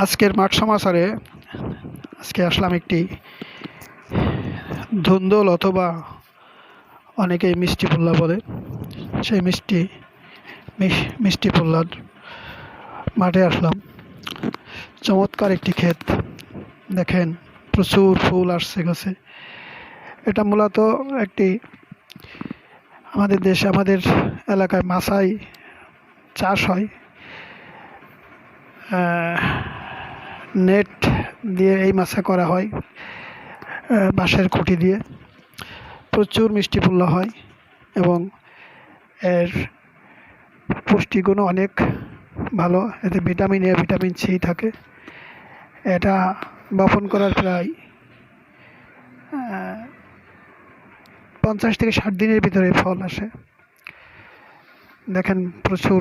আজকের মাঠ সমাচারে আজকে আসলাম একটি ধুন্দল অথবা অনেকেই মিষ্টি পোল্লা বলে, সেই মিষ্টি পোল্লার মাঠে আসলাম। চমৎকার একটি ক্ষেত, দেখেন প্রচুর ফুল আসছে গাছে। এটা মূলত একটি আমাদের দেশে, আমাদের এলাকায় মাছাই চাষ হয়। নেট দিয়ে এই মাছা করা হয়, বাঁশের খুঁটি দিয়ে। প্রচুর মিষ্টি ফুল্লা হয় এবং এর পুষ্টিগুণও অনেক ভালো। এতে ভিটামিন এ, ভিটামিন সি থাকে। এটা বপন করার প্রায় 50 থেকে 60 দিনের ভিতরে ফল আসে। দেখেন প্রচুর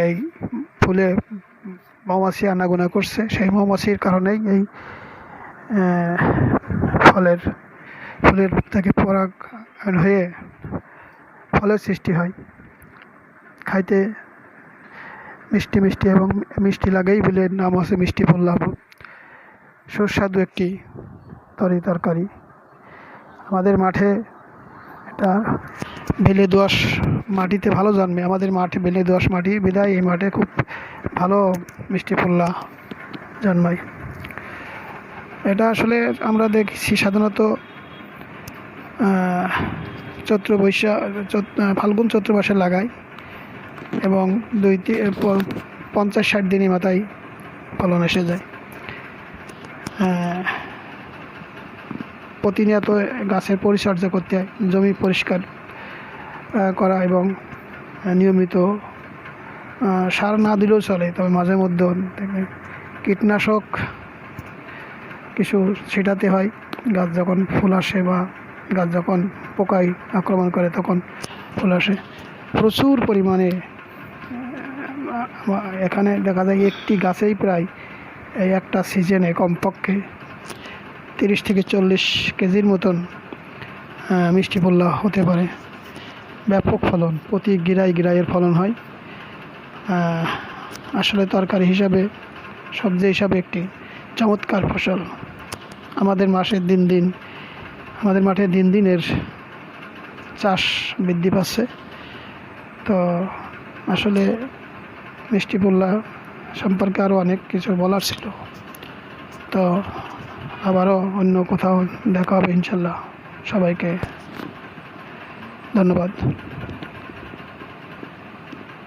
এই ফুলে মৌমাছি আনাগোনা করছে। সেই মৌমাছির কারণেই এই ফুলের থেকে পরাগায়ন হয়ে ফলের সৃষ্টি হয়। খাইতে মিষ্টি মিষ্টি এবং মিষ্টি লাগেই বলে নাম আছে মিষ্টি পোল্লা। সুস্বাদু একটি তরকারি। আমাদের মাঠে এটা বেলে দোআঁশ মাটিতে ভালো জন্মে। আমাদের মাঠে বেলে দোআঁশ মাটি বিধায় এই মাঠে খুব ভালো মিষ্টি পোল্লা জন্মায়। এটা আসলে আমরা দেখছি সাধারণত ফাল্গুন চৈত্র মাসে লাগাই এবং 50-60 দিনের মাথায় ফলন এসে যায়। প্রতিনিয়ত গাছের পরিচর্যা করতে হয়, জমি পরিষ্কার করা এবং নিয়মিত সার না দিলেও চলে, তবে মাঝে মধ্যে কীটনাশক কিছু ছিটাতে হয়। গাছ যখন ফুল আসে বা গাছ যখন পোকায় আক্রমণ করে তখন ফুল আসে প্রচুর পরিমাণে। এখানে দেখা যায় একটি গাছেই প্রায় এই একটা সিজনে কমপক্ষে 30 থেকে 40 কেজির মতন মিষ্টি পোল্লা হতে পারে। ব্যাপক ফলন, প্রতি গিরায় ফলন হয়। আসলে তরকারি হিসাবে, সবজি হিসাবে একটি চমৎকার ফসল। আমাদের মাঠে দিন দিন এর চাষ বৃদ্ধি পাচ্ছে। তো আসলে মিষ্টি পোল্লা সম্পর্কে আরও অনেক কিছু বলার ছিল। তো আবারও অন্য কোথাও দেখা হবে ইনশাল্লাহ। সবাইকে ধন্যবাদ।